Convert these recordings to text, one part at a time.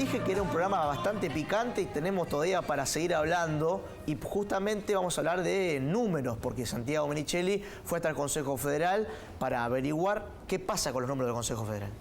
dije que era un programa bastante picante y tenemos todavía para seguir hablando y justamente vamos a hablar de números porque Santiago Menichelli fue hasta el Consejo Federal para averiguar qué pasa con los números del Consejo Federal.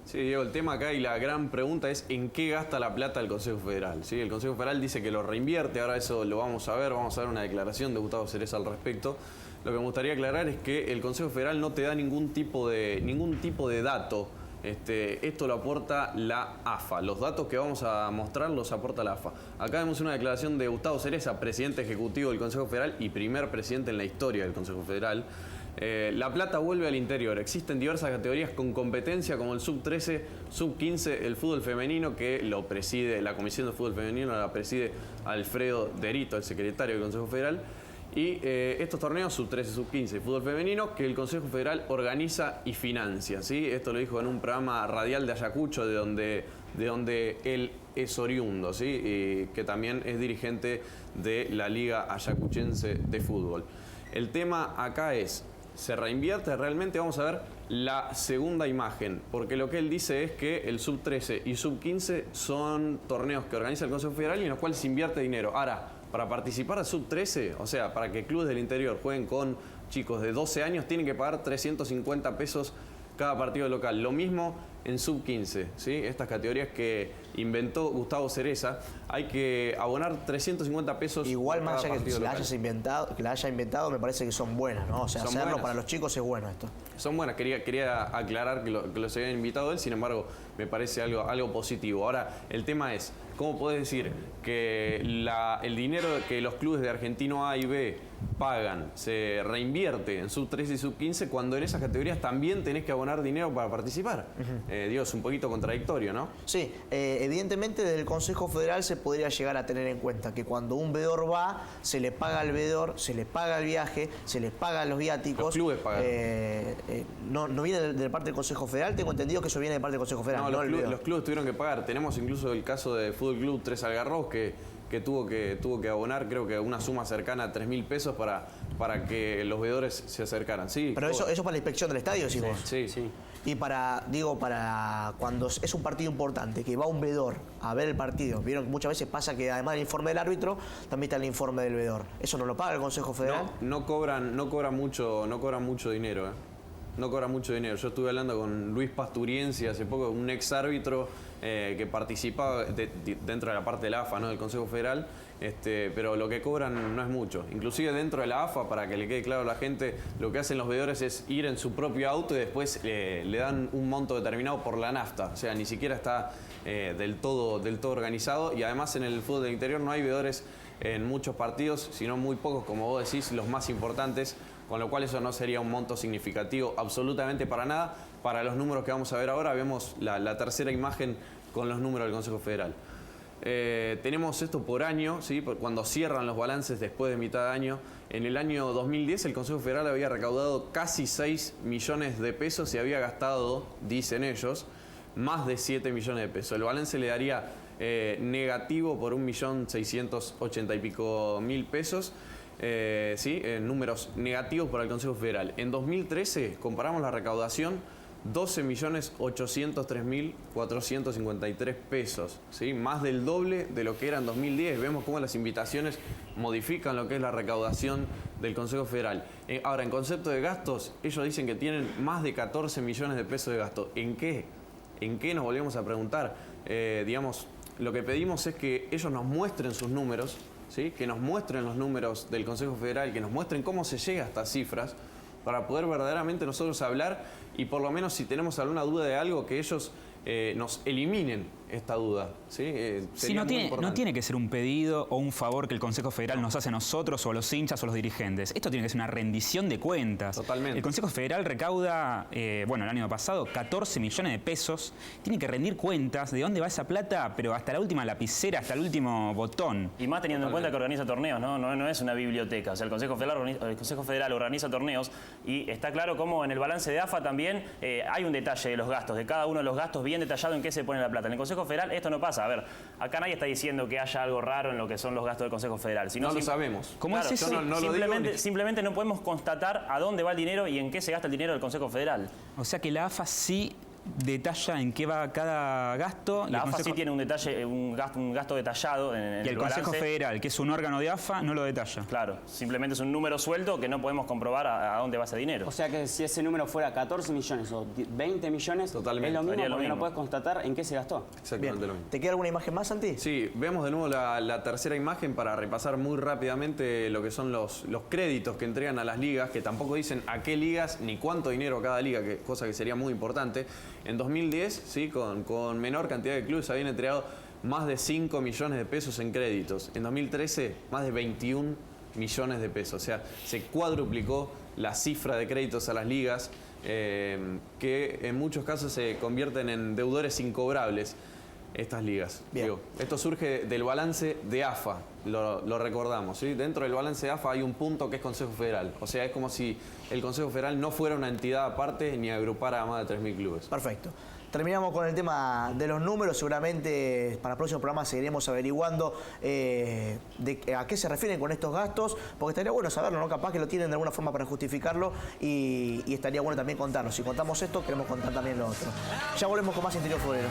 Sí, Diego, el tema acá y la gran pregunta es ¿en qué gasta la plata el Consejo Federal? ¿Sí? El Consejo Federal dice que lo reinvierte, ahora eso lo vamos a ver una declaración de Gustavo Cereza al respecto. Lo que me gustaría aclarar es que el Consejo Federal no te da ningún tipo de dato. Esto lo aporta la AFA. Los datos que vamos a mostrar los aporta la AFA. Acá vemos una declaración de Gustavo Cereza, presidente ejecutivo del Consejo Federal y primer presidente en la historia del Consejo Federal. La plata vuelve al interior. Existen diversas categorías con competencia como el sub-13, sub-15, el fútbol femenino que lo preside, la Comisión de Fútbol Femenino la preside Alfredo Derito, el secretario del Consejo Federal. Y estos torneos sub-13, sub-15, fútbol femenino, que el Consejo Federal organiza y financia, ¿sí? Esto lo dijo en un programa radial de Ayacucho, de donde él es oriundo, ¿sí? Y que también es dirigente de la Liga Ayacuchense de Fútbol. El tema acá es, ¿se reinvierte realmente? Vamos a ver la segunda imagen, porque lo que él dice es que el sub-13 y sub-15 son torneos que organiza el Consejo Federal y en los cuales se invierte dinero. Ahora, para participar al sub-13, o sea, para que clubes del interior jueguen con chicos de 12 años, tienen que pagar 350 pesos cada partido local. Lo mismo en sub-15, ¿sí? Estas categorías que inventó Gustavo Cereza, hay que abonar 350 pesos. Igual más allá que la haya inventado, me parece que son buenas, ¿no? O sea, hacerlo buenas. Para los chicos es bueno esto. Son buenas, quería aclarar que los habían invitado él, sin embargo, me parece algo positivo. Ahora, el tema es, ¿cómo podés decir que el dinero que los clubes de Argentino A y B pagan se reinvierte en sub-13 y sub-15 cuando en esas categorías también tenés que abonar dinero para participar? Dios, un poquito contradictorio, ¿no? Sí, evidentemente desde el Consejo Federal se podría llegar a tener en cuenta que cuando un veedor va, se le paga al veedor, se le paga el viaje, se les pagan los viáticos. Los clubes pagan. No viene de parte del Consejo Federal, tengo entendido que eso viene de parte del Consejo Federal. No, los clubes tuvieron que pagar. Tenemos incluso el caso de Fútbol Club Tres Algarrobos que tuvo que abonar, creo que una suma cercana a 3.000 pesos para que los veedores se acercaran. Sí, pero eso para la inspección del estadio, decís vos. Sí. Y para cuando es un partido importante, que va un veedor a ver el partido, vieron que muchas veces pasa que además del informe del árbitro, también está el informe del veedor. ¿Eso no lo paga el Consejo Federal? No cobran mucho dinero, No cobra mucho dinero. Yo estuve hablando con Luis Pasturiensi hace poco, un ex árbitro que participaba dentro de la parte de la AFA, ¿no? Del Consejo Federal, pero lo que cobran no es mucho. Inclusive dentro de la AFA, para que le quede claro a la gente, lo que hacen los veedores es ir en su propio auto y después le dan un monto determinado por la nafta. O sea, ni siquiera está del todo organizado. Y además en el fútbol del interior no hay veedores en muchos partidos, sino muy pocos, como vos decís, los más importantes, con lo cual eso no sería un monto significativo absolutamente para nada. Para los números que vamos a ver ahora, vemos la tercera imagen con los números del Consejo Federal. Tenemos esto por año, ¿sí? Cuando cierran los balances después de mitad de año. En el año 2010 el Consejo Federal había recaudado casi 6 millones de pesos y había gastado, dicen ellos, más de 7 millones de pesos. El balance le daría negativo por 1.680.000 y pico pesos. Números negativos para el Consejo Federal. En 2013 comparamos la recaudación, 12.803.453 pesos, ¿sí? Más del doble de lo que era en 2010. Vemos cómo las invitaciones modifican lo que es la recaudación del Consejo Federal. Ahora, en concepto de gastos, ellos dicen que tienen más de 14 millones de pesos de gasto. ¿En qué? ¿En qué nos volvemos a preguntar? Lo que pedimos es que ellos nos muestren sus números, ¿sí? Que nos muestren los números del Consejo Federal, que nos muestren cómo se llega a estas cifras, para poder verdaderamente nosotros hablar y por lo menos si tenemos alguna duda de algo, que ellos nos eliminen esta duda, ¿sí? Sí, no tiene que ser un pedido o un favor que el Consejo Federal nos hace a nosotros o a los hinchas o a los dirigentes. Esto tiene que ser una rendición de cuentas. Totalmente. El Consejo Federal recauda, el año pasado, 14 millones de pesos. Tiene que rendir cuentas de dónde va esa plata, pero hasta la última lapicera, hasta el último botón. Y más teniendo en cuenta que organiza torneos, no es una biblioteca. O sea, el Consejo Federal organiza torneos y está claro cómo en el balance de AFA también hay un detalle de los gastos, de cada uno de los gastos bien detallado en qué se pone la plata. En el Consejo Federal esto no pasa. A ver, acá nadie está diciendo que haya algo raro en lo que son los gastos del Consejo Federal. No lo sabemos. ¿Cómo es eso? Simplemente no podemos constatar a dónde va el dinero y en qué se gasta el dinero del Consejo Federal. O sea que la AFA sí detalla en qué va cada gasto. La AFA sí tiene un detalle, un gasto detallado en Y el Consejo balance. Federal, que es un órgano de AFA, no lo detalla. Claro, simplemente es un número suelto que no podemos comprobar a dónde va ese dinero. O sea que si ese número fuera 14 millones o 20 millones, Totalmente. es lo mismo Haría porque lo no mismo. puedes constatar en qué se gastó. Exactamente lo mismo. ¿Te queda alguna imagen más, Santi? Sí, vemos de nuevo la tercera imagen para repasar muy rápidamente lo que son los créditos que entregan a las ligas, que tampoco dicen a qué ligas ni cuánto dinero a cada liga, cosa que sería muy importante. En 2010, ¿sí? con menor cantidad de clubes habían entregado más de 5 millones de pesos en créditos. En 2013, más de 21 millones de pesos. O sea, se cuadruplicó la cifra de créditos a las ligas, que en muchos casos se convierten en deudores incobrables. Estas ligas. Bien. Digo, esto surge del balance de AFA, lo recordamos. ¿Sí? Dentro del balance de AFA hay un punto que es Consejo Federal. O sea, es como si el Consejo Federal no fuera una entidad aparte ni agrupara a más de 3.000 clubes. Perfecto. Terminamos con el tema de los números. Seguramente para el próximo programa seguiremos averiguando a qué se refieren con estos gastos, porque estaría bueno saberlo, ¿no? Capaz que lo tienen de alguna forma para justificarlo y estaría bueno también contarlo. Si contamos esto, queremos contar también lo otro. Ya volvemos con más Interior Futbolero.